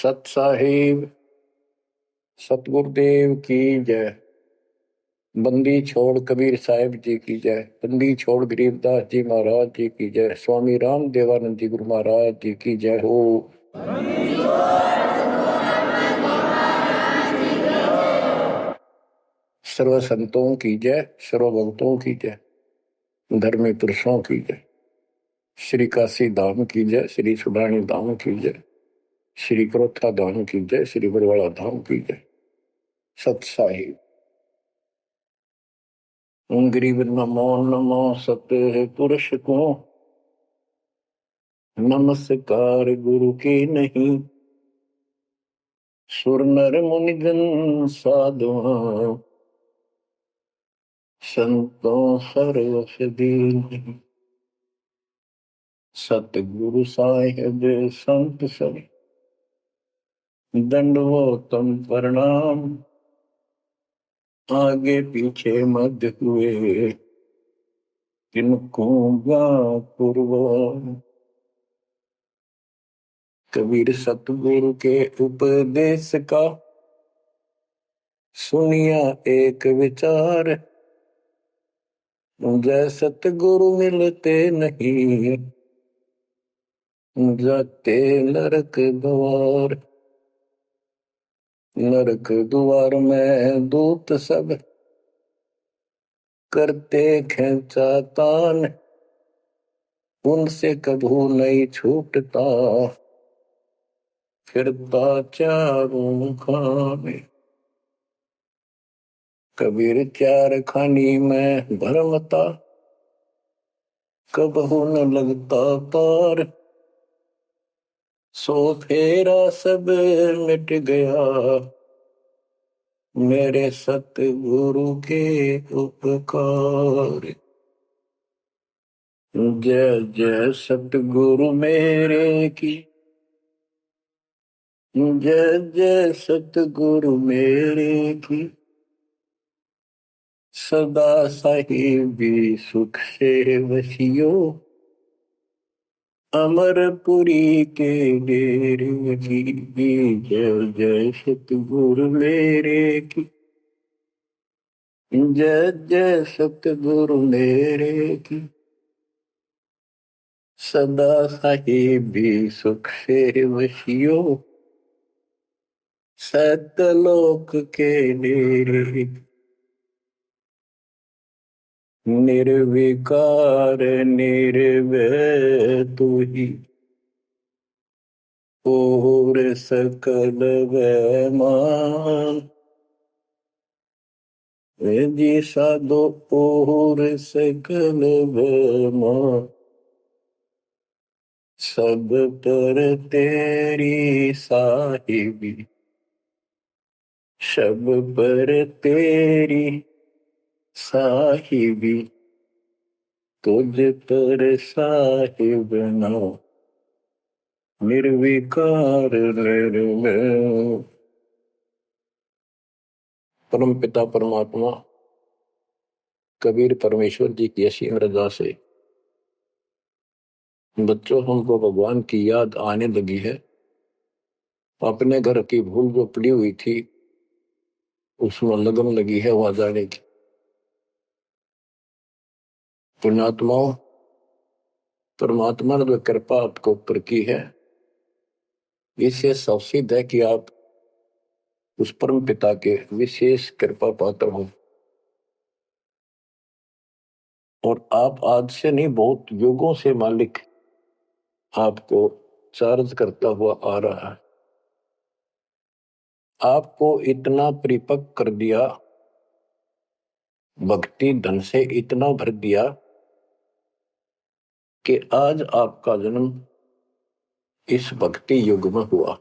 सत साहिब सतगुरुदेव की जय। बंदी छोड़ कबीर साहिब जी की जय। बंदी छोड़ गरीबदास जी महाराज जी की जय। स्वामी राम देवानंद जी गुरु महाराज जी की जय हो। सर्व संतों की जय, सर्व भक्तों की जय, धर्मी पुरुषों की जय। श्री काशी धाम की जय, श्री सुडानी धाम की जय, श्री क्रोथा धाम की जय, श्री बरवाड़ा धाम की जय। सत साहिब गरीब नमो नमो सत्य पुरुष को नमस्कार गुरु की नहीं। सुर नर मुनिगण साधुआ संतों सर्वस दीन। सतगुरु साहिब संत सब दंडवतम प्रणाम। आगे पीछे मध्य हुए किनको पूर्व। कबीर सतगुरु के उपदेश का सुनिया एक विचार। जय सतगुरु मिलते नहीं जाते नरक द्वार। नरक द्वार में दूत सब करते खेचा तान। उनसे कभू नहीं छूटता फिरता चारों खाने। कबीर चार खानी में भरमता कबहू न लगता पार। सो फेरा सब मिट गया मेरे सतगुरु के उपकार। जय जय सतगुरु मेरे की जय जय सतगुरु मेरे की। सदा साहिबी सुख से वसियो अमरपुरी के डेरे की। जय जय सतगुरु मेरे की जय जय सतगुरु मेरे की। सदा साहिबी सुख से वसियो सतलोक के डेरे। निर्विकार निर्भय तू ही और सकल वैमान। जी साधो और सकल वैमान। सब पर तेरी साहिबी सब पर तेरी साहिबी। तुझ पर साहिब ना निर्विकार निर्भय। परम पिता परमात्मा कबीर परमेश्वर जी की असीम रजा से बच्चों हमको भगवान की याद आने लगी है। अपने घर की भूल जो पड़ी हुई थी उसमें लगन लगी है वहां जाने की। पुण्यात्माओं, परमात्मा ने जो कृपा आपको ऊपर की है इससे सिद्ध है कि आप उस परम पिता के विशेष कृपा पात्र हो। और आप आज से नहीं बहुत युगों से मालिक आपको चार्ज करता हुआ आ रहा है। आपको इतना परिपक्व कर दिया, भक्ति धन से इतना भर दिया कि आज आपका जन्म इस भक्ति युग में हुआ।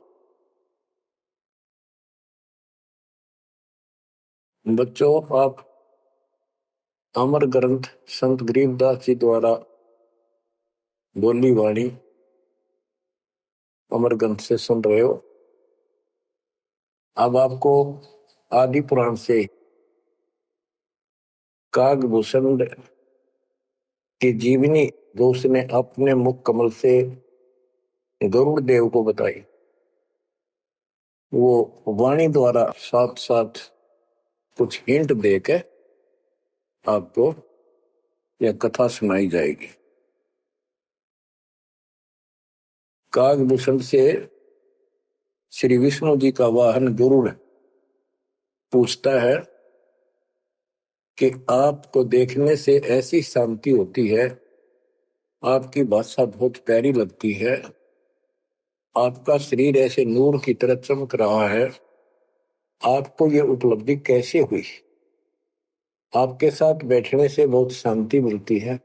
बच्चों, आप अमर ग्रंथ संत गरीबदास जी द्वारा बोली वाणी अमर ग्रंथ से सुन रहे हो। अब आपको आदि पुराण से कागभूषण की जीवनी जो उसने अपने मुख कमल से गरुड़ देव को बताई वो वाणी द्वारा साथ साथ कुछ हिंट देके आपको यह कथा सुनाई जाएगी। कागभूषण से श्री विष्णु जी का वाहन गरुड़ पूछता है कि आपको देखने से ऐसी शांति होती है, आपकी भाषा बहुत प्यारी लगती है, आपका शरीर ऐसे नूर की तरह चमक रहा है, आपको ये उपलब्धि कैसे हुई? आपके साथ बैठने से बहुत शांति मिलती है,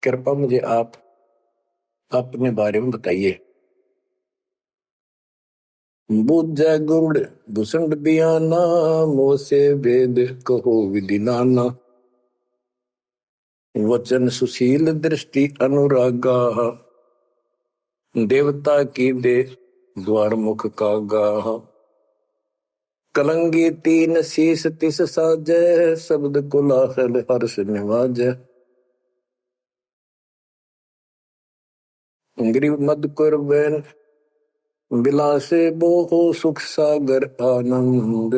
कृपया मुझे आप अपने बारे में बताइए। बुझ गुरुड़ भूषण बियाना, मोसे वेद कहो विधि नाना, वचन सुशील दृष्टि अनुरागा, देवता की दे द्वार मुख कागा, कलंगी तीन शीस तिस साजय, शब्द कोलाहल हर्ष निवाजय, ग्रीव मद कुर्बैन बिलासे बोहो सुख सागर आनंद,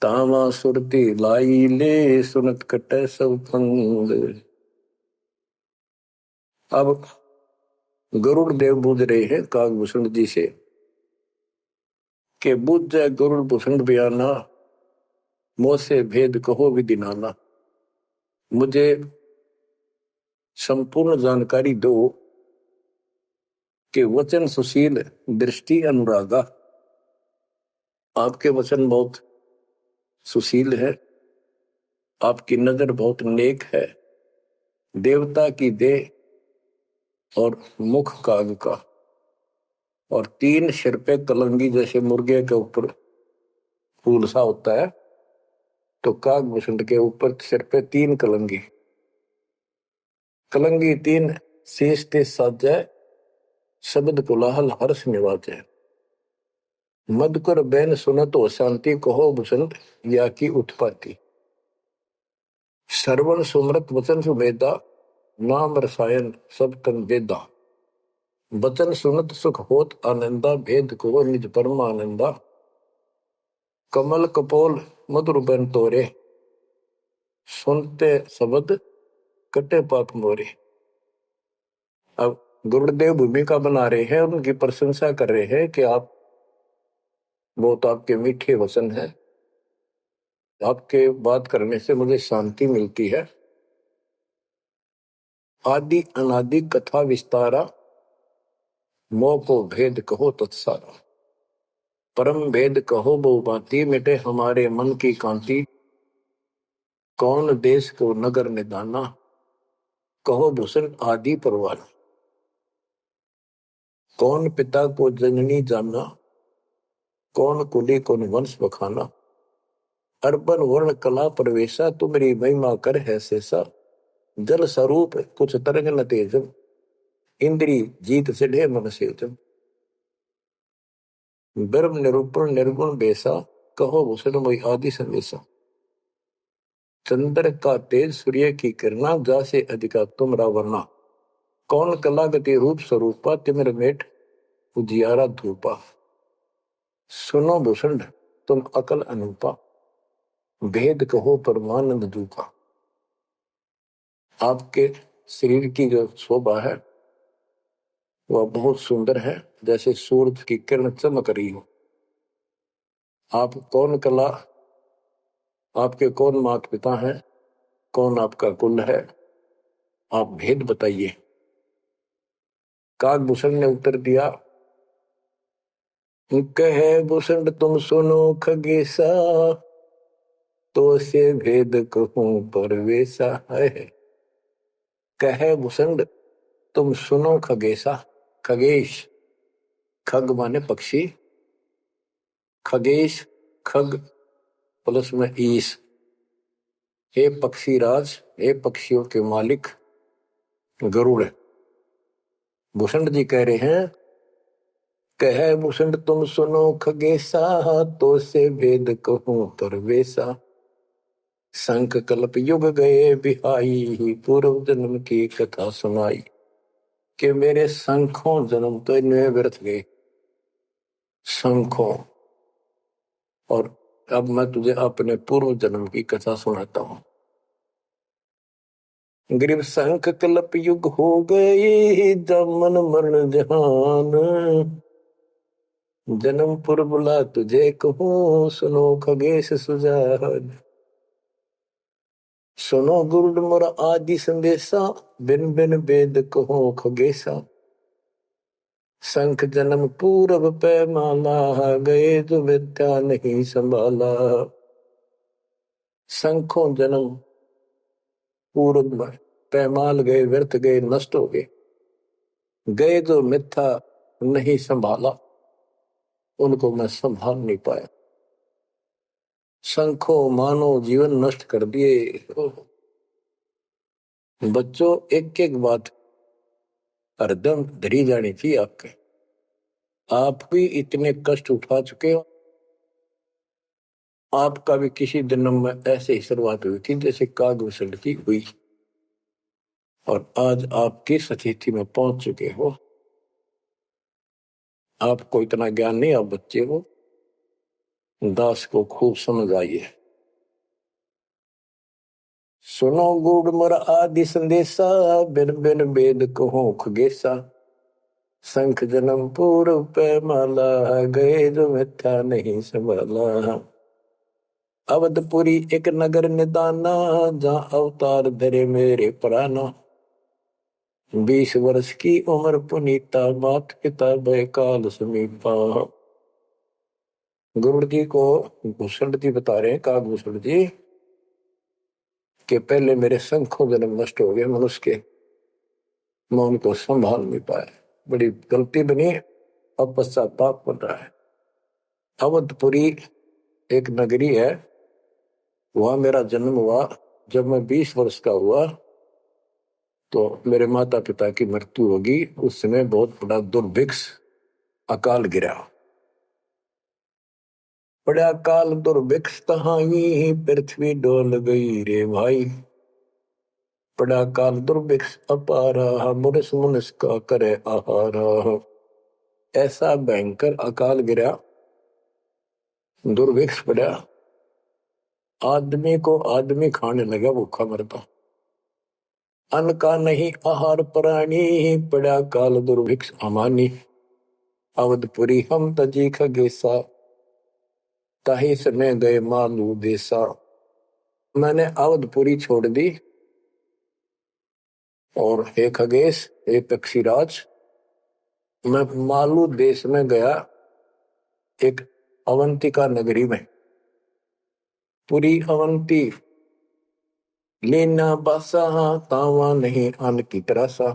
तामा सुरती लाई ले सुनत कटे सब फंद। अब गरुड़ देव बूझ रहे हैं कागभूषण जी से कि बुझ जाए गरुड़ भूषण बयाना, मोसे भेद कहो विधि नाना, मुझे संपूर्ण जानकारी दो कि वचन सुशील दृष्टि अनुरागा, आपके वचन बहुत सुशील है, आपकी नजर बहुत नेक है, देवता की देह और मुख काग का, और तीन सिर पे कलंगी जैसे मुर्गे के ऊपर फूल सा होता है, तो कागभूषण के ऊपर सिर पे तीन कलंगी, कलंगी तीन शेष ते साजय, शब्द कोलाहल हर्ष निवाजय, मधुकर बैन सुनत हो शांति कहो भूषण या की उत्पत्ति, श्रवण सुमृत वचन सुमेधा, नाम रसायन सब तन वेदा, वचन सुनत सुख होत आनंदा, भेद को निज परम आनंदा, कमल कपोल मधुर बन तोरे, सुनते शब्द कटे पाप मोरे। अब गुरुदेव भूमिका बना रहे हैं, उनकी प्रशंसा कर रहे हैं कि आप बहुत आपके मीठे वचन हैं, आपके बात करने से मुझे शांति मिलती है। आदि अनादि कथा विस्तारा, मोह को भेद कहो तत्सारा, परम भेद कहो वो बाती, मिटे हमारे मन की कांति, कौन देश को नगर निदाना, कहो भूषण आदि परवाना, कौन पिता को जननी जाना, कौन कुली कौन वंश बखाना, अर्बन वर्ण कला प्रवेशा, तुम्हारी महिमा कर है शेषा, जल स्वरूप कुछ तरंग न तेजम, इंद्री जीत सिढ़े मन सेजम, ब्रह्म निरूपण निर्गुण बेसा, कहो भूषण मोहि आदि संदेशा, चंद्र का तेज सूर्य की किरणा, जासे अधिका तुमरा वर्णा, कौन कला गति रूप स्वरूपा, तिमिर मेट उजियारा धूपा, सुनो भूषण तुम अकल अनूपा, भेद कहो परमानंद दूपा। आपके शरीर की जो शोभा है वह बहुत सुंदर है, जैसे सूरज की किरण चमक रही हो। आप कौन कला, आपके कौन माता पिता हैं, कौन आपका कुल है, आप भेद बताइए। कागभूषण ने उत्तर दिया, कहे भूषण तुम सुनो खगेसा, तो से भेद कहूं परवेसा है। कहे भूषण तुम सुनो खगेसा, खगेश, खग माने पक्षी, खगेश खग प्लस में ईश, हे पक्षी राज, हे पक्षियों के मालिक गरुड़। भूषण जी कह रहे हैं, कहे भूषण तुम सुनो खगेसा, तो से भेद कहूं परवेसा, संख कल्प युग गए बिहाई, पूर्व जन्म की कथा सुनाई, कि मेरे संखों जन्म तो इनमें व्यर्थ गए। शंखों। और अब मैं तुझे अपने पूर्व जन्म की कथा सुनाता हूँ। ग्रीव शंख कल्प युग हो गए, जमन मरण जहान। जन्म पुर बुला तुझे कहूँ, सुनो खगेश सुजान। सुनो गुरुड मोर आदि संदेशा, बिन बिन वेद कहो खगेशा। शंख जन्म पूरब पैमाला, गए जो विद्या नहीं संभाला। शंखों जन्म पूर्व में पैमाल गए, व्यर्थ गए, नष्ट हो गए। गए जो मिथ्या नहीं संभाला, उनको मैं संभाल नहीं पाया। शंखों मानो जीवन नष्ट कर दिए। बच्चों, एक एक बात हरदम धरी जानी चाहिए आपके। आप भी इतने कष्ट उठा चुके हो। आपका भी किसी जन्म में ऐसे ही शुरुआत हुई थी जैसे कागभूषण की हुई, और आज आप किस स्थिति में पहुंच चुके हो। आपको इतना ज्ञान नहीं, आप बच्चे हो। दास को खूब समझ आइए। सुनो गुड़ मर आदि संदेशा, बिन बिन वेद कहो खगेशा। शंख जन्म पूर्व पैमाला, गए जो मिथ्या नहीं संभाला। अवधपुरी एक नगर निदाना, जहाँ अवतार धरे मेरे प्राणा। 20 वर्ष की उम्र पुनीता, मात पिता भय काल समीपा। गुरु जी को भूषण जी बता रहे हैं, कागभूषण जी, कि पहले मेरे शंखों जन्म नष्ट हो गए मनुष्य के, मैं उनको संभाल नहीं पाया। बड़ी गलती बनी, अब पश्चाताप बन रहा है। अवधपुरी एक नगरी है, वहां मेरा जन्म हुआ। जब मैं 20 वर्ष का हुआ तो मेरे माता पिता की मृत्यु होगी। उस समय बहुत बड़ा दुर्भिक्ष अकाल गिरा। बड़ा काल दुर्भिक्ष तहाई, पृथ्वी डोल गई रे भाई। बड़ा काल दुर्भिक्ष अपारा, मुनिस मुनिस का करे आहारा। ऐसा भयंकर अकाल गिरा, दुर्भिक्ष पड़ा, आदमी को आदमी खाने लगा, भूखा मरता। अन्न का नहीं आहार प्राणी, पड़ा काल दुर्भिक्ष अमानी। अवधपुरी हम तजी खगेसा, ताही समय गए मालू देसा। मैंने अवधपुरी छोड़ दी, और हे खगेश, हे पक्षीराज, मैं मालू देश में गया, एक अवंतिका नगरी में। पूरी अवंती लेना बासा, तावा नहीं अन्न की तरसा।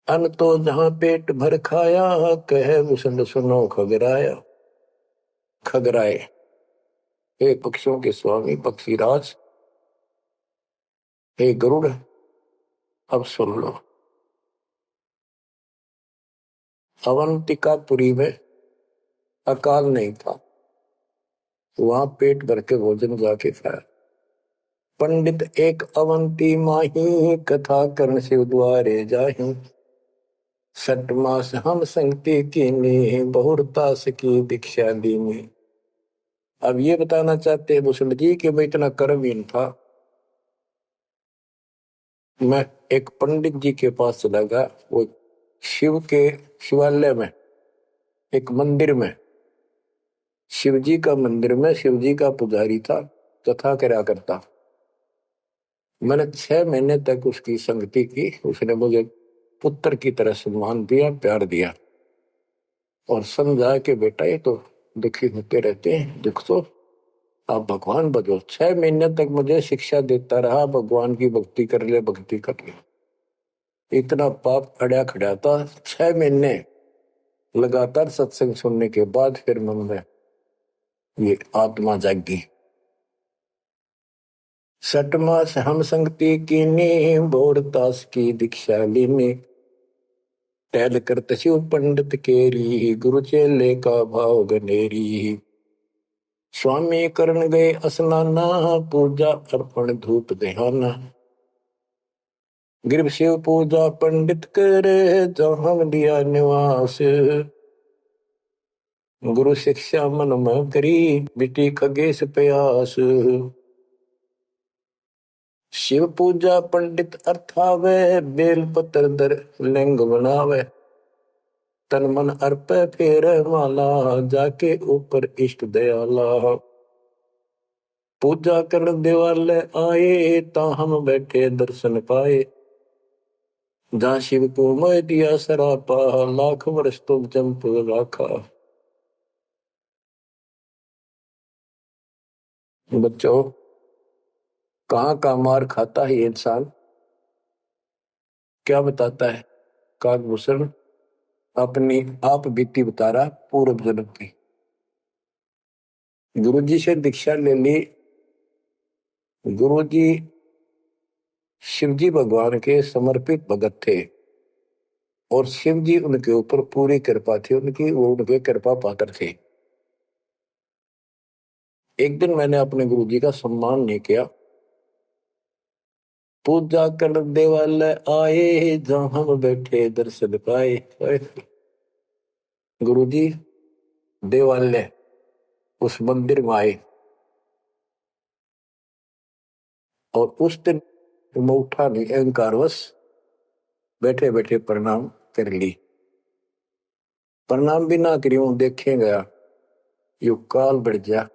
अन्न तो जहां पेट भर खाया, कहे मुसंद सुनो खगराया। खगराए, हे पक्षियों के स्वामी पक्षीराज, हे गरुड़, अब सुन लो। अवंतिकापुरी में अकाल नहीं था, वहां पेट भर के भोजन जाके खाया। पंडित एक अवंती माही, कथा कर्ण शिव द्वारे जाही। 6 मास हम संगति कीनी, बहुरतास की दीक्षा दीनी। अब ये बताना चाहते हैं भूषण जी कि मैं इतना कर्महीन था। मैं एक पंडित जी के पास चला गया, वो शिव के शिवालय में, एक मंदिर में, शिव जी का मंदिर में, शिव जी का पुजारी था, कथा करा करता। मैंने 6 महीने तक उसकी संगति की। उसने मुझे पुत्र की तरह सम्मान दिया, प्यार दिया, और समझा कि बेटा ये तो दुखी होते रहते हैं, दुख तो आप भगवान बनो। 6 महीने तक मुझे शिक्षा देता रहा, भगवान की भक्ति कर ले, भक्ति कर ले। इतना पाप अड़ा खड़ा था। 6 महीने लगातार सत्संग सुनने के बाद फिर मन में ये आत्मा जागी। 6 मास हम संगति कीनी, बोरतास की दीक्षा लीनी। टहल करत शिव पंडित केरी, गुरु चेले का भाव गनेरी। स्वामी करण गए स्नाना, पूजा अर्पण धूप दहाना। गिर शिव पूजा पंडित करे, जहां लिया निवास। गुरु शिक्षा मन में करी, बिटी खगेश प्यास। शिव पूजा पंडित अर्थावे, बेल पत्र दर लिंग बनावे। तन मन अर्प फेर माला, जाके ऊपर इष्ट दयाला। पूजा कर दिवाले आए, ता हम बैठे दर्शन पाए। जहाँ शिव को मैं दिया सरापा, लाख वर्ष तुम जंप राखा। बच्चों, कहाँ का मार खाता है इंसान, क्या बताता है काकभूषण? अपनी आप बीती बता रहा पूर्व जन्म की। गुरुजी से दीक्षा ले ली। गुरुजी शिवजी भगवान के समर्पित भगत थे और शिवजी उनके ऊपर पूरी कृपा थी उनकी, वो उनके कृपा पात्र थे। एक दिन मैंने अपने गुरुजी का सम्मान नहीं किया। पूजा कर देवालय आए, जहां हम बैठे दर्शन पाए। गुरुजी देवालय उस मंदिर में आए और उस दिन मैं उठा नहीं, अहंकारवश बैठे बैठे प्रणाम कर ली। प्रणाम भी ना करियो, देखे गया यू काल बढ़ जा,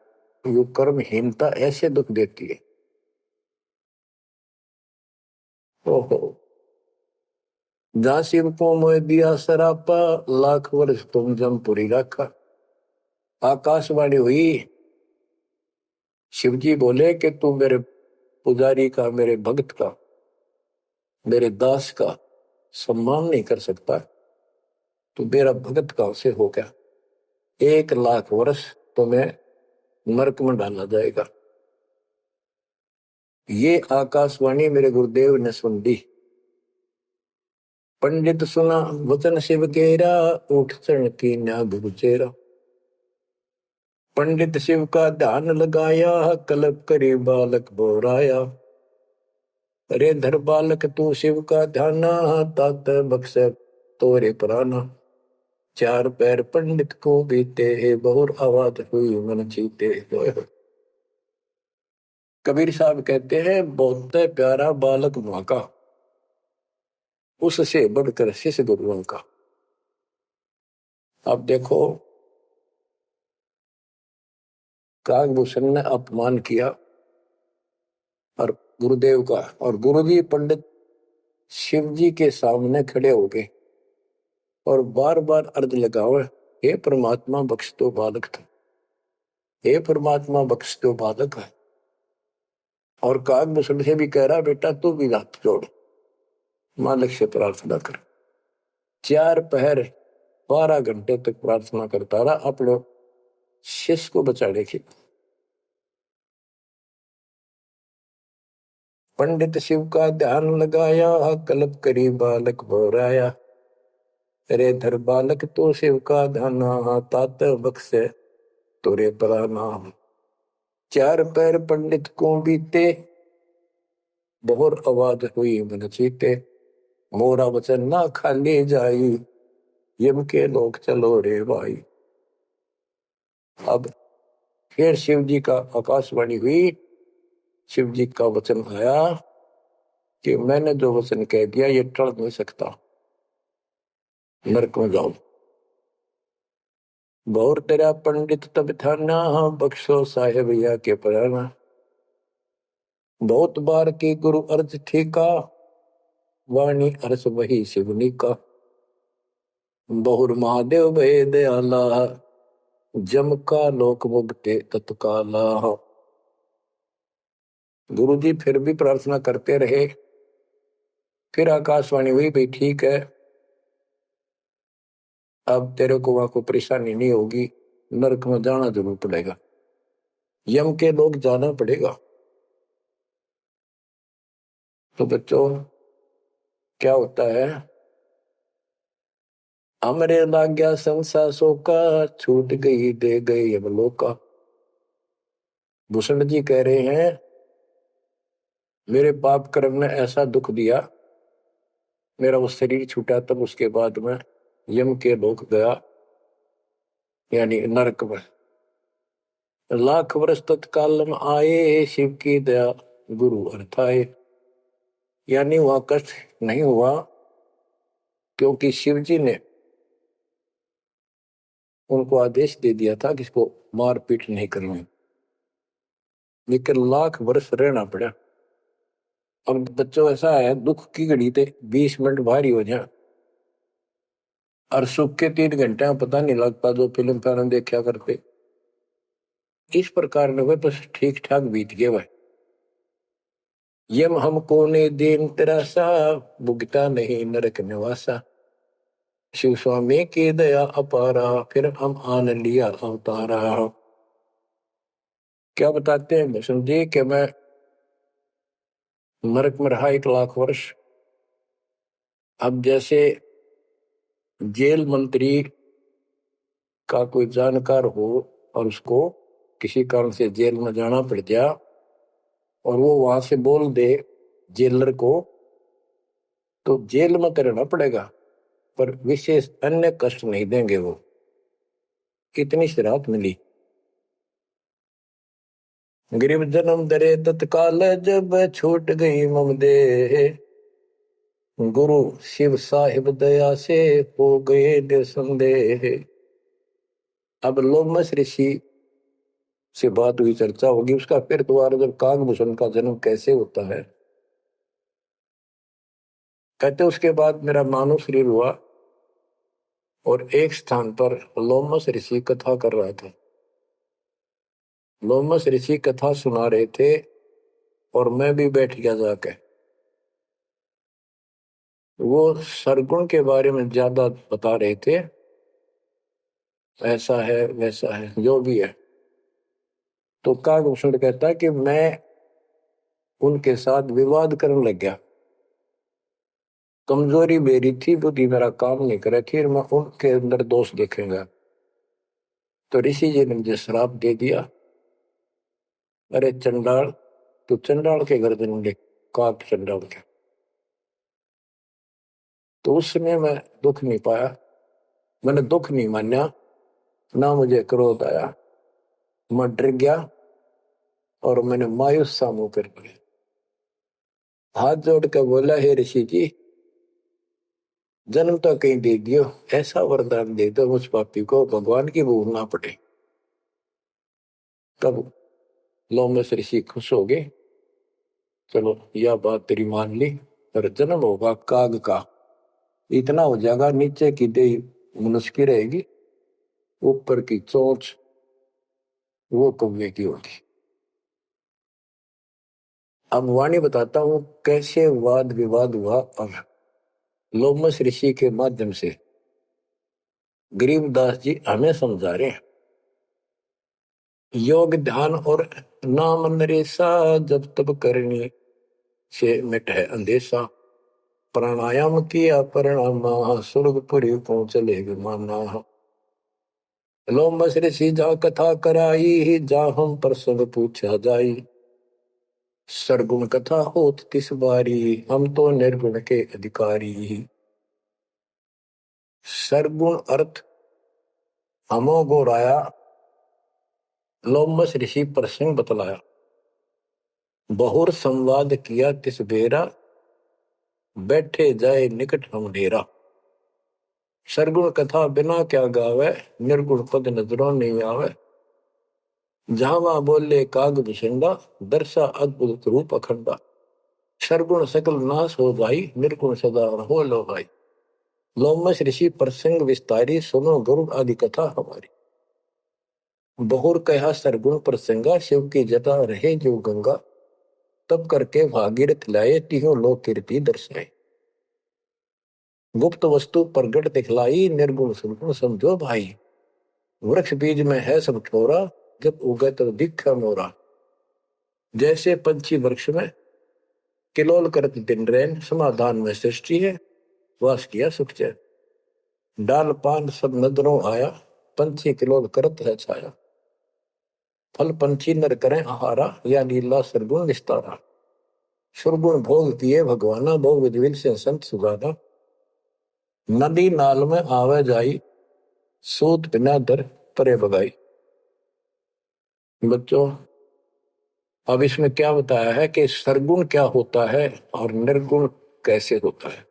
यू कर्महीनता ऐसे दुख देती है। ओहो, जहां शिव को मोह दिया सरापा, लाख वर्ष तुम जमपुरी रखा। आकाशवाणी हुई, शिवजी बोले कि तू मेरे पुजारी का, मेरे भक्त का, मेरे दास का सम्मान नहीं कर सकता, तो मेरा भगत कहां से हो गया? 1 लाख वर्ष तुम्हें नरक में डाला जाएगा। ये आकाशवाणी मेरे गुरुदेव ने सुन ली। पंडित सुना वचन शिव केरा, उठ चरण की न्या गुरु चेरा। पंडित शिव का ध्यान लगाया, कल्प करी बालक बोराया। अरे धर बालक तू शिव का ध्याना, तात बख्श तोरे प्राणा। 4 पैर पंडित को बीते, बहुर आवाज हुई मन चीते। कबीर साहब कहते हैं, बहुत प्यारा बालक मां का, उससे बढ़कर शिष्य गुरुओं का। अब देखो, काकभूषण ने अपमान किया और गुरुदेव का, और गुरुजी पंडित शिवजी के सामने खड़े हो गए और बार बार अर्ज लगाओ, हे परमात्मा बख्श दो बालक था, हे परमात्मा बख्श दो बालक है। और काकभूषण से भी कह रहा, बेटा तू भी हाथ जोड़, मालिक से प्रार्थना कर। 4 पहर 12 घंटे तक प्रार्थना करता रहा अपने शिष्य को बचाने की। पंडित शिव का ध्यान लगाया, कल्प करी बालक बोराया। अरे धर बालक तो शिव का ध्यान, तात बख्श तोरे प्रणाम। 4 पैर पंडित को बीते, बहुर आवाज हुई मन चीते। मोरा वचन ना खाली जाई, यम के लोग चलो रे भाई। अब फिर शिव जी का आकाशवाणी हुई, शिव जी का वचन आया कि मैंने जो वचन कह दिया ये टल नहीं सकता, नरक में जाओ। बहुर तेरा पंडित तब थाना, बख्शो साहेब या के पराना। बहुत बार की गुरु अर्ज ठीका, वाणी अर्स वही शिवनी का। बहुर महादेव भय दयाला, जम का लोक मुक्ते तत्काला। गुरु जी फिर भी प्रार्थना करते रहे। फिर आकाशवाणी हुई, भाई ठीक है, अब तेरे को वहां को परेशानी नहीं होगी, नरक में जाना जरूर पड़ेगा, यम के लोग जाना पड़ेगा। तो बच्चों, क्या होता है, हमरे लाग्या संसा सोका, छूट गई दे गई यमलोका। भूषण जी कह रहे हैं, मेरे पाप कर्म ने ऐसा दुख दिया, मेरा वो शरीर छूटा, तब उसके बाद में यम के लोक गया। यानी नरक में। लाख वर्ष तत्काल में आए, शिव की दया गुरु अर्थाए। यानी वहां कष्ट नहीं हुआ, क्योंकि शिव जी ने उनको आदेश दे दिया था कि इसको मारपीट नहीं करनी, लेकिन लाख वर्ष रहना पड़ा। अब बच्चों ऐसा है, दुख की घड़ी थे 20 मिनट भारी हो जाए और सुख के 3 घंटे में पता नहीं लगता, जो फिल्म फिल्म देखा करते। इस प्रकार में वह बस ठीक ठाक बीत गए वह। यम हमको ने दीन तेरासा, भुगता नहीं नरक निवासा। शिव स्वामी की दया अपारा, फिर हम आन लिया अवतारा। क्या बताते हैं भीष्म जी कि मैं नरक में रहा 1 लाख वर्ष। अब जैसे जेल मंत्री का कोई जानकार हो और उसको किसी कारण से जेल में जाना पड़ गया और वो वहां से बोल दे जेलर को, तो जेल में तो रहना पड़ेगा, पर विशेष अन्य कष्ट नहीं देंगे वो। कितनी सी राहत मिली। गरीब जन्म दरे तत्काल, जब छूट गई मम देह। गुरु शिव साहिब दया से हो गए निसंदेह। अब लोमस ऋषि से बात हुई, चर्चा होगी उसका। फिर दोबारा जब कागभूषण का जन्म कैसे होता है, कहते उसके बाद मेरा मानव शरीर हुआ और एक स्थान पर लोमस ऋषि कथा कर रहा था। लोमस ऋषि कथा सुना रहे थे और मैं भी बैठ गया जाके। वो सरगुण के बारे में ज्यादा बता रहे थे, ऐसा है वैसा है जो भी है। तो कागभूषण कहता है कि मैं उनके साथ विवाद करने लग गया। कमजोरी मेरी थी, बुद्धि मेरा काम नहीं करे, फिर मैं उनके अंदर दोष देखेगा। तो ऋषि जी ने मुझे श्राप दे दिया, अरे चंडाल, तू चंडाल के घर जन्म ले, काक चंडाल के। तो उस समय मैं दुख नहीं पाया, मैंने दुख नहीं माना, ना मुझे क्रोध आया। मैं डर गया और मैंने मायूस सा मुंह कर लिया। हाथ जोड़ कर बोला, हे ऋषि जी, जन्म तो कहीं दे दियो, ऐसा वरदान दे दो उस पापी को भगवान की भूल ना पड़े। तब लोमस ऋषि खुश हो गए, चलो यह बात तेरी मान ली, पर जन्म होगा काग का, इतना हो जाएगा, नीचे की देह मनुष्य की रहेगी, ऊपर की चोंच वो कौवे की होगी। अब वाणी बताता हूं कैसे वाद विवाद हुआ और लोमस ऋषि के माध्यम से गरीबदास जी हमें समझा रहे हैं। योग ध्यान और नाम नरेसा, जब तब करनी से मिट है अंदेशा। प्राणायाम किया परिणाम, स्वर्गपुरी को चले विमाना। लोमस ऋषि जा कथा कराई, जा हम प्रसंग पूछा जाई। सरगुण कथा होत तिस बारी, हम तो निर्गुण के अधिकारी। सरगुण अर्थ हमो गोराया, लोमस ऋषि प्रसंग बतलाया। बहुर संवाद किया तिस बेरा, बैठे जाए निकट हम डेरा। सरगुण कथा बिना क्या गावे, निर्गुण पद नजरों नहीं आवे। जहां वहां बोले काग भिषंडा, दर्शा अद्भुत रूप अखंडा। सरगुण सकल नाश हो जाई, निर्गुण सदा रहो लो भाई। लोमस ऋषि प्रसंग विस्तारी, सुनो गुरु आदि कथा हमारी। बहुर कहा सरगुण प्रसंगा, शिव की जटा रहे जो गंगा। तब करके भागीरथ लाए, तिहो लोक कीर्ति दर्शाए। गुप्त वस्तु प्रगट दिखलाई, निर्गुण सुरगुण समझो भाई। वृक्ष बीज में है सब ठोरा, जब उगे तो दिखा मोरा। जैसे पंछी वृक्ष में किलोल करत दिन रैन, समाधान में सृष्टि है, वास किया सुख चैन। डाल पान सब नजरों आया, पंछी किलोल करत है छाया। फल पंछी नर करें आहारा, या लीला सरगुण विस्तारा। सुरगुण भोग किए भगवाना, भोग विधिविल से संत सुजाना। नदी नाल में आवे जाई, सूत बिना दर परे भगाई। बच्चों, अब इसमें क्या बताया है कि सरगुण क्या होता है और निर्गुण कैसे होता है।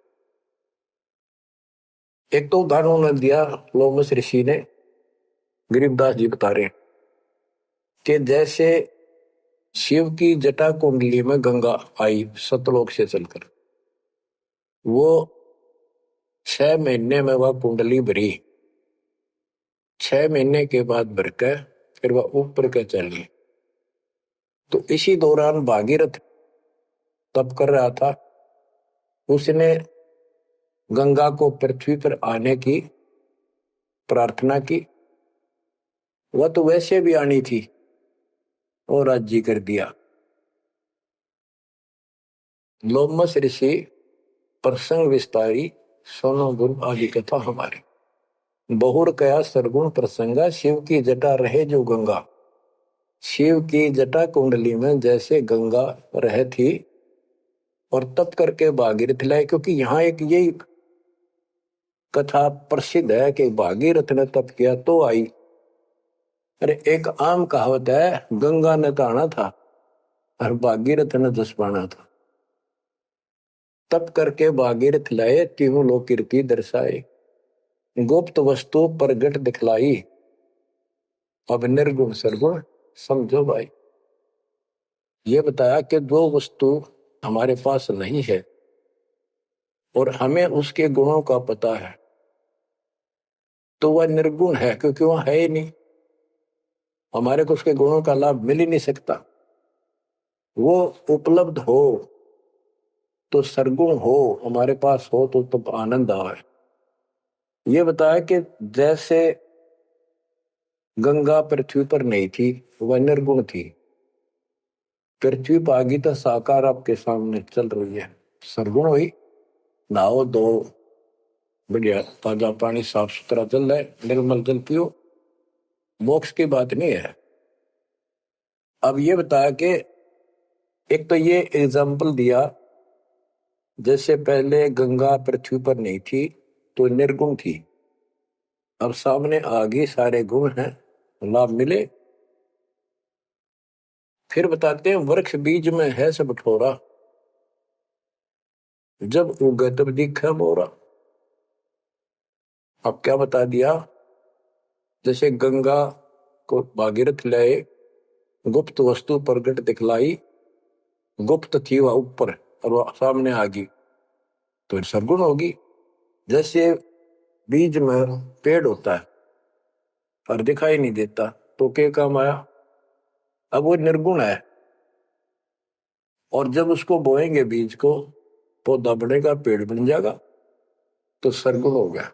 एक तो उदाहरण उन्होंने दिया, लोमस ऋषि ने, गरीबदास जी बता रहे हैं कि जैसे शिव की जटा कुंडली में गंगा आई सतलोक से चलकर, वो 6 महीने में वह कुंडली भरी, 6 महीने के बाद भरकर फिर वह ऊपर के चली। तो इसी दौरान भागीरथ तप कर रहा था, उसने गंगा को पृथ्वी पर आने की प्रार्थना की। वह तो वैसे भी आनी थी और राज्य कर दिया। लोमस ऋषि प्रसंग विस्तारी सोनो गुरु आदि कथा हमारे, बहुर कया सरगुण प्रसंगा, शिव की जटा रहे जो गंगा। शिव की जटा कुंडली में जैसे गंगा रह थी और तप करके भागीरथ लाए, क्योंकि यहाँ एक यही कथा प्रसिद्ध है कि भागीरथ ने तप किया तो आई। अरे एक आम कहावत है, गंगा ने ताना था और भागीरथ ने जसपाना था। तप करके भागीरथ लाए, तीनों लोक कीर्ति दर्शाए, गुप्त वस्तु प्रगट दिखलाई, अब निर्गुण सरगुण समझो भाई। ये बताया कि दो वस्तु हमारे पास नहीं है और हमें उसके गुणों का पता है, तो वह निर्गुण है, क्योंकि वह है ही नहीं, हमारे को उसके गुणों का लाभ मिल ही नहीं सकता। वो उपलब्ध हो तो सरगुण हो, हमारे पास हो तो तब आनंद आए। ये बताया कि जैसे गंगा पृथ्वी पर नहीं थी, वह निर्गुण थी, पृथ्वी पर आगी तो साकार आपके सामने चल रही है, सरगुण हुई। नहाओ दो, बढ़िया ताजा पानी, साफ सुथरा जल है, निर्मल जल पियो, मोक्ष की बात नहीं है। अब ये बताया कि एक तो ये एग्जाम्पल दिया, जैसे पहले गंगा पृथ्वी पर नहीं थी तो निर्गुण थी, अब सामने आ गई, सारे गुण हैं, लाभ मिले। फिर बताते हैं वृक्ष बीज में है सब ठोरा, जब उगे तब दिखे मोरा। अब क्या बता दिया, जैसे गंगा को भागीरथ लाए, गुप्त वस्तु प्रगट दिखलाई, गुप्त थी वह ऊपर और वह सामने आ गई तो सरगुण होगी। जैसे बीज में पेड़ होता है और दिखाई नहीं देता तो क्या काम आया, अब वो निर्गुण है, और जब उसको बोएंगे बीज को, पौधा बढ़ेगा, पेड़ बन जाएगा, तो सरगुण हो गया।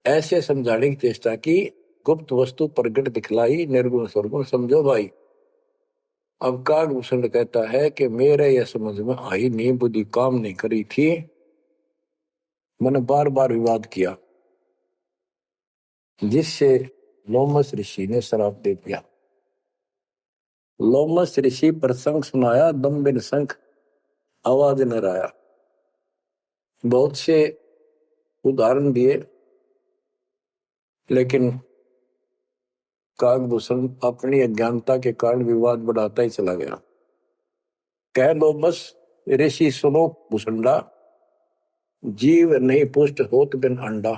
ऐसे समझाने की चेष्टा की, गुप्त वस्तु प्रगट दिखलाई, निर्गुण सरगुण समझो भाई। अब कागभूषण कहता है कि मेरे यह समझ में आई नहीं, बुद्धि काम नहीं करी थी, मैंने बार बार विवाद किया, जिससे लोमस ऋषि ने श्राप दे दिया। लोमस ऋषि प्रसंग सुनाया, दम बिन शंख आवाज न आया। बहुत से उदाहरण दिए, लेकिन कागभूषण अपनी अज्ञानता के कारण विवाद बढ़ाता ही चला गया। कह लोमस ऋषि सुनो भूषंडा, जीव नहीं पुष्ट होत बिन अंडा।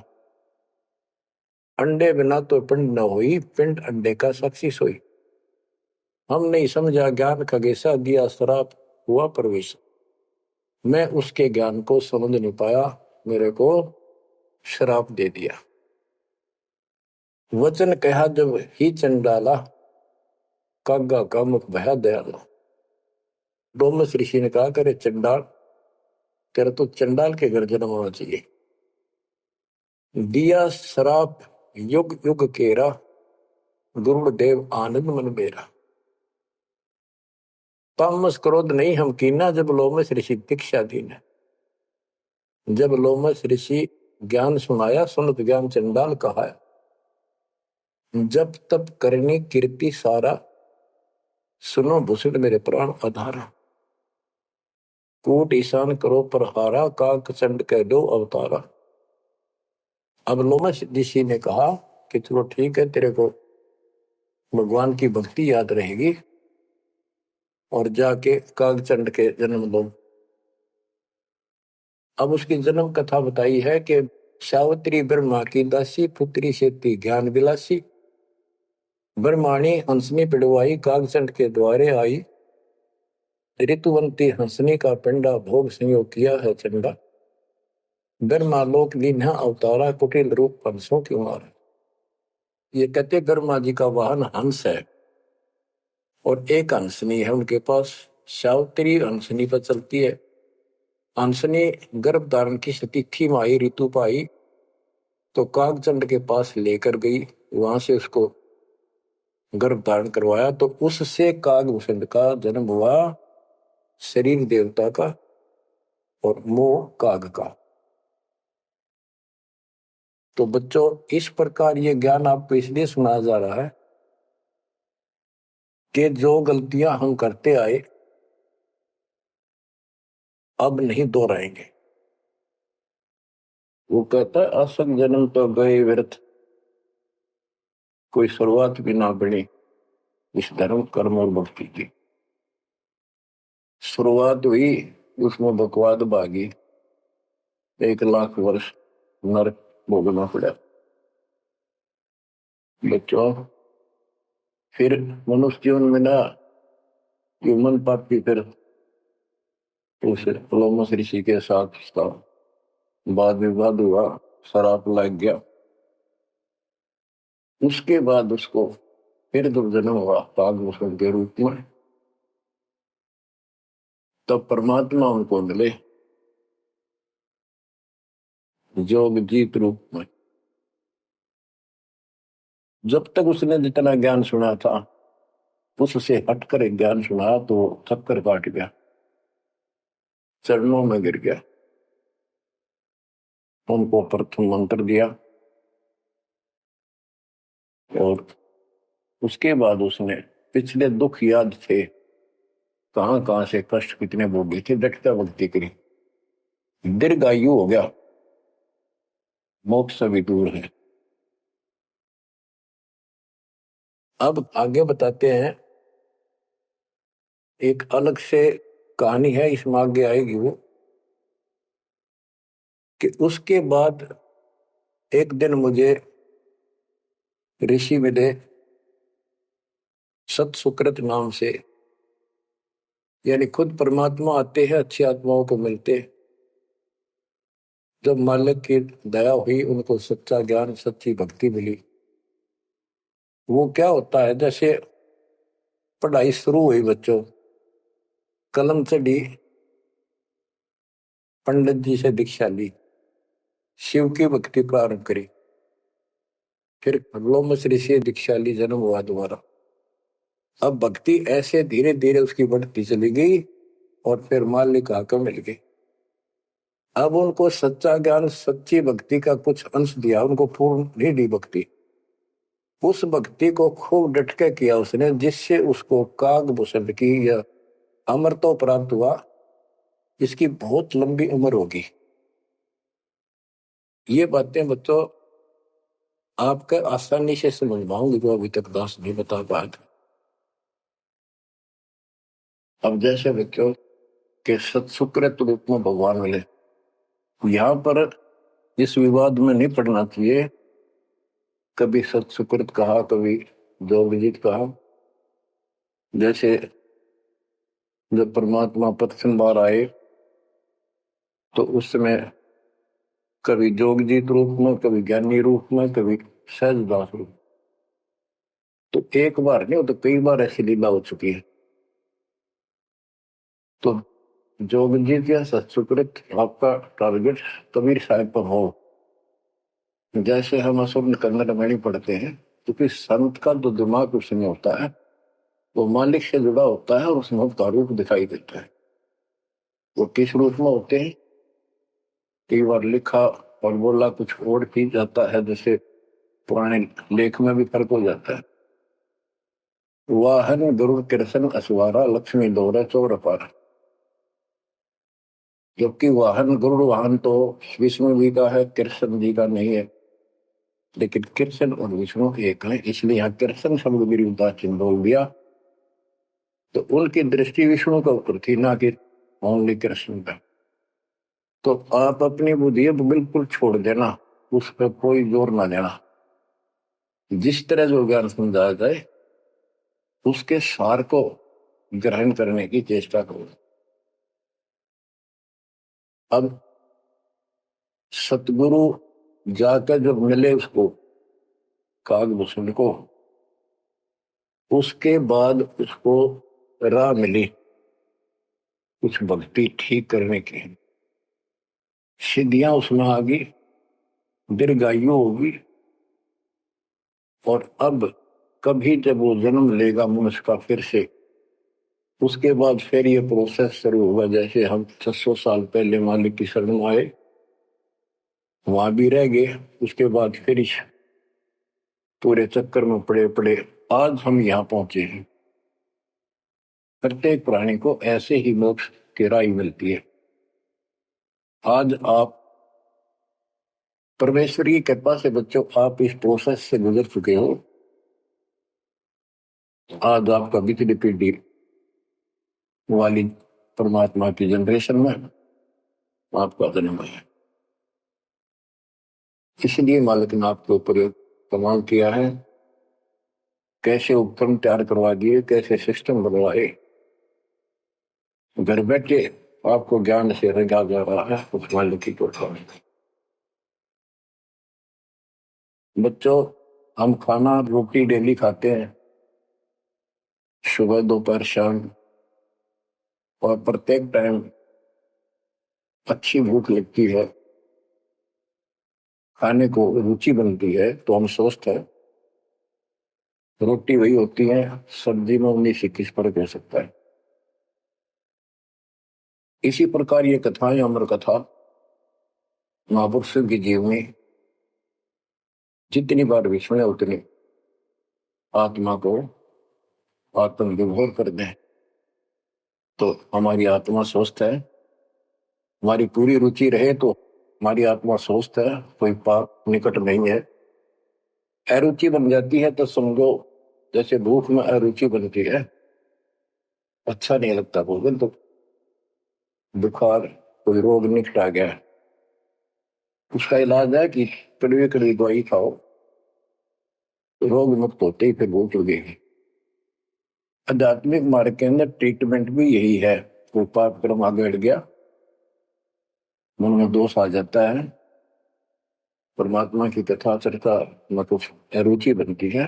अंडे बिना तो पिंड न हुई, पिंड अंडे का साक्षी सोई। हम नहीं समझा ज्ञान खगेशा, दिया श्राप हुआ प्रवेश। मैं उसके ज्ञान को समझ नहीं पाया, मेरे को श्राप दे दिया। वचन कहा जब ही चंडाला, कागा का मुख भया दयाला। लोमस ऋषि ने कहा, करे चंडाल, तेरा तो चंडाल के घर जन्म होना चाहिए। दिया श्राप युग युग केरा, गुरुदेव आनंद मन मेरा। तामस क्रोध नहीं हम कीना, जब लोमस ऋषि दीक्षा दीन। जब लोमस ऋषि ज्ञान सुनाया, सुनत ज्ञान चंडाल कहा। जब तब करनी कीर्ति सारा, सुनो भूषण मेरे प्राण आधारा। कूट ईशान करो प्रहारा, काक चंड कह दो अवतारा। अब लोमस ऋषि ने कहा कि चलो ठीक है, तेरे को भगवान की भक्ति याद रहेगी और जाके कागचंड के जन्म दो। अब उसकी जन्म कथा बताई है कि सावित्री ब्रह्मा की दासी, पुत्री से थी ज्ञान विलासी। ब्रह्माणी हंसनी पिड़वाई, कागचंड के द्वारे आई। ऋतुवंती हंसनी का पिंडा, भोग संयोग किया है चंडा। ब्रह्मा लोक लीन्हा अवतारा, कुटिल रूप हंसों की मारा। ये कहते ब्रह्मा जी का वाहन हंस है और एक हंसनी है उनके पास। सावित्री हंसनी पर चलती है। हंसनी गर्भ धारण की स्थिति में आई, ऋतु पाई तो कागचंद के पास लेकर गई। वहां से उसको गर्भ धारण करवाया तो उससे कागभूषण का जन्म हुआ, शरीर देवता का और मोह काग का। तो बच्चों इस प्रकार ये ज्ञान आपको इसलिए सुनाया जा रहा है कि जो गलतियां हम करते आए अब नहीं दोहराएंगे। वो कहता है असंग जन्म तो गए व्यर्थ, कोई शुरुआत भी ना बनी इस धर्म कर्म और भक्ति की। शुरुआत हुई उसमें बकवाद भागी, 1 लाख वर्ष नरक भोगना पड़ा। बच्चों फिर मनुष्य जीवन में ना ह्यूमन पापी फिर उस लोमस ऋषि के साथ उसका वाद विवाद हुआ, शराब लग गया। उसके बाद उसको फिर जब जन्म हुआ कागभूषण के रूप में, तब परमात्मा उनको मिले जोग जीत रूप में। जब तक उसने जितना ज्ञान सुना था उससे हटकर एक ज्ञान सुना तो थक्कर काट गया, चरणों में गिर गया। उनको प्रथम मंत्र दिया और उसके बाद उसने पिछले दुख याद थे, कहां कहां से कष्ट कितने भोगे थे, डटता भक्ति करी, दीर्घायु हो गया, मोक्ष से भी दूर है। अब आगे बताते हैं, एक अलग से कहानी है, इसमें आगे आएगी वो कि उसके बाद एक दिन मुझे ऋषि मिले सत सुकृत नाम से, यानी खुद परमात्मा आते हैं अच्छी आत्माओं को मिलते। जब मालिक की दया हुई उनको सच्चा ज्ञान सच्ची भक्ति मिली। वो क्या होता है, जैसे पढ़ाई शुरू हुई बच्चों, कलम चढ़ी, पंडित जी से दीक्षा ली, शिव की भक्ति प्रारंभ करी, फिर लोमस ऋषि से दीक्षा ली, जन्म हुआ दोबारा। अब भक्ति ऐसे धीरे धीरे उसकी बढ़ती चली गई और फिर मालिक आकर मिल गई। अब उनको सच्चा ज्ञान सच्ची भक्ति का कुछ अंश दिया, उनको पूर्ण नहीं दी भक्ति। उस भक्ति को खूब डटके किया उसने, जिससे उसको कागभूषण की या अमरत्व प्राप्त हुआ। इसकी बहुत लंबी उम्र होगी। ये बातें बच्चों आपके आसानी से समझ पाऊंगी जो अभी तक दास नहीं बता पाया। अब जैसे बच्चों के सत्सुकृत रूप में भगवान मिले, यहाँ पर इस विवाद में नहीं पड़ना चाहिए, कभी सत्सुकृत कहा कभी जोगजीत कहा। जैसे जब परमात्मा प्रथम बार आए तो उस समय कभी जोगजीत रूप में, कभी ज्ञानी रूप में, कभी सहजदास रूप। तो एक बार नहीं, तो कई बार ऐसी लीला हो चुकी है। तो जोगजीत या सत्सुकृत आपका टारगेट कबीर साहब पर हो। जैसे हम असुर कन्नड़ में नहीं पढ़ते हैं, क्योंकि संत का जो दिमाग उसमें होता है वो मालिक से जुड़ा होता है और उसमें उसका रूप दिखाई देता है। वो किस रूप में होते हैं, कई बार लिखा और बोला कुछ और भी जाता है, जैसे पुराने लेख में भी फर्क हो जाता है। वाहन गुरु कृष्ण असवारा, लक्ष्मी दौरा चौर अपारा। जबकि वाहन गुरु वाहन तो विष्णु जी का है, कृष्ण जी का नहीं है। लेकिन कृष्ण और विष्णु एक हैं, इसलिए यहाँ कृष्ण शब्द विरुद्धा चिन्ह बोल दिया। तो उनकी दृष्टि विष्णु के ऊपर थी, ना कि ओनली कृष्ण का। तो आप अपनी बुद्धि बिल्कुल छोड़ देना, उस पर कोई जोर ना देना। जिस तरह जो ज्ञान समझाया जाए उसके सार को ग्रहण करने की चेष्टा करो। अब सतगुरु जाकर जब मिले उसको, कागभूषण को, उसके बाद उसको राह मिली कुछ भक्ति ठीक करने की, सिद्धियां उसमें आ गई, दीर्घायु होगी। और अब कभी जब वो जन्म लेगा मनुष्य का फिर से, उसके बाद फिर ये प्रोसेस शुरू होगा। जैसे हम 600 साल पहले मालिक की शरण में आए, वहां भी रह गए, उसके बाद फिर इस पूरे चक्कर में पड़े पड़े आज हम यहाँ पहुंचे हैं। प्रत्येक प्राणी को ऐसे ही मोक्ष की राह मिलती है। आज आप परमेश्वर की कृपा से बच्चों, आप इस प्रोसेस से गुजर चुके हो। आज आपका बिजली पीढ़ी वाली परमात्मा की जनरेशन में आपका जन्म है। इसलिए मालिक ने आपके ऊपर कमाल किया है, कैसे उपकरण तैयार करवा दिए, कैसे सिस्टम बनवाए, घर बैठे आपको ज्ञान से रंगा जा रहा है उस मालिक की कृपा में। बच्चों, हम खाना रोटी डेली खाते हैं, सुबह दोपहर शाम, और प्रत्येक टाइम अच्छी भूख लगती है, खाने को रुचि बनती है, तो हम स्वस्थ है। रोटी वही होती है, सब्जी में 19-21 फर्क हो सकता है। इसी प्रकार ये कथाएं, अमर कथा महापुरुषों की जीवनी जितनी बार भी सुने उतनी आत्मा को आत्म विभोर कर दें, तो हमारी आत्मा स्वस्थ है। हमारी पूरी रुचि रहे तो हमारी आत्मा स्वस्थ है, कोई पाप निकट नहीं है। अरुचि बन जाती है तो समझो जैसे भूख में अरुचि बनती है, अच्छा नहीं लगता भोजन, तो बुखार कोई रोग निकट आ गया, उसका इलाज है कि कड़वी कड़वी दवाई खाओ, रोग मुक्त होते ही फिर भूख लगेगी। आध्यात्मिक मार्ग के अंदर ट्रीटमेंट भी यही है। कोई पाप कर्म आगे बढ़ गया, मन में दोष आ जाता है, परमात्मा की कथा चर्चा में कुछ अरुचि बनती है,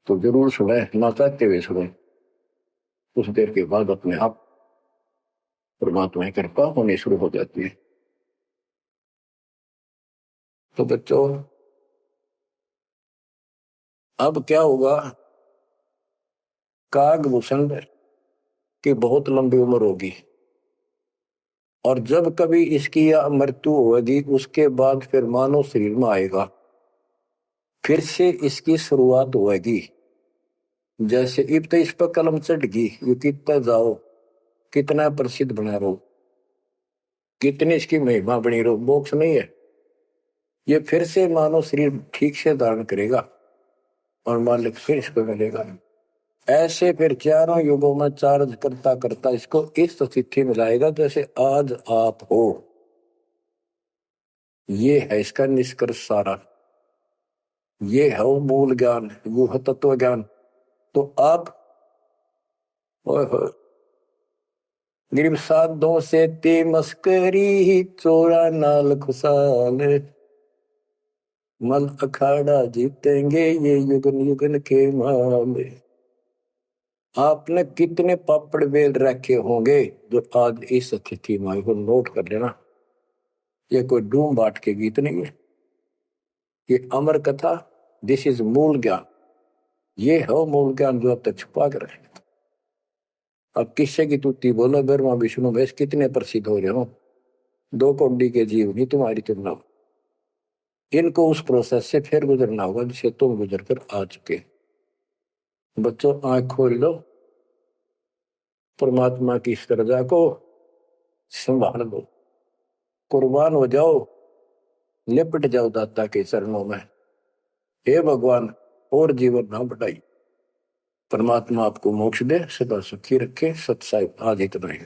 तो जरूर सुने, ना चाहते हुए सुने। कुछ देर के बाद अपने आप परमात्मा की कृपा होनी शुरू हो जाती है। तो बच्चों, अब क्या होगा, कागभूषण की बहुत लंबी उम्र होगी, और जब कभी इसकी यह मृत्यु होगी उसके बाद फिर मानव शरीर में आएगा, फिर से इसकी शुरुआत होगी। जैसे इब तो इस पर कलम चढ़ गई, ये कितना जाओ, कितना प्रसिद्ध बना रहो, कितनी इसकी महिमा बनी रहो, मोक्ष नहीं है। ये फिर से मानव शरीर ठीक से धारण करेगा और मालिक फिर इसको मिलेगा। ऐसे फिर चारों युगों में चार्ज करता करता इसको इस स्थिति में लाएगा जैसे आज आप हो। ये है इसका निष्कर्ष सारा, ये है वो मूल ज्ञान, वो है तत्व ज्ञान। तो आप गरीब साधों से ते मस्करी, चोरा नाल खुशाल, मल अखाड़ा जीतेंगे ये युगन युगन के माल। आपने कितने पापड़ बेल रखे होंगे जो आज इस स्थिति में को नोट कर लेना। ये कोई डूम बाट के गीत नहीं है, ये अमर कथा, दिस इज मूल ज्ञान। ये है मूल ज्ञान जो अब तक छुपा कर रहे। अब किससे की तुत्ती बोलो, ब्रह्मा विष्णु महेश कितने प्रसिद्ध हो रहे हो, दो कौड़ी के जीव नहीं तुम्हारी तुलना। इनको उस प्रोसेस से फिर गुजरना होगा जिसे तुम गुजर कर आ चुके। बच्चों, आंख खोल लो, परमात्मा की इस दर्जा को संभाल लो, कुर्बान हो जाओ, लिपट जाओ दाता के चरणों में। हे भगवान और जीवन ना बढ़ाई। परमात्मा आपको मोक्ष दे, सदा सुखी रखे। सत साहिब आज इतना ही।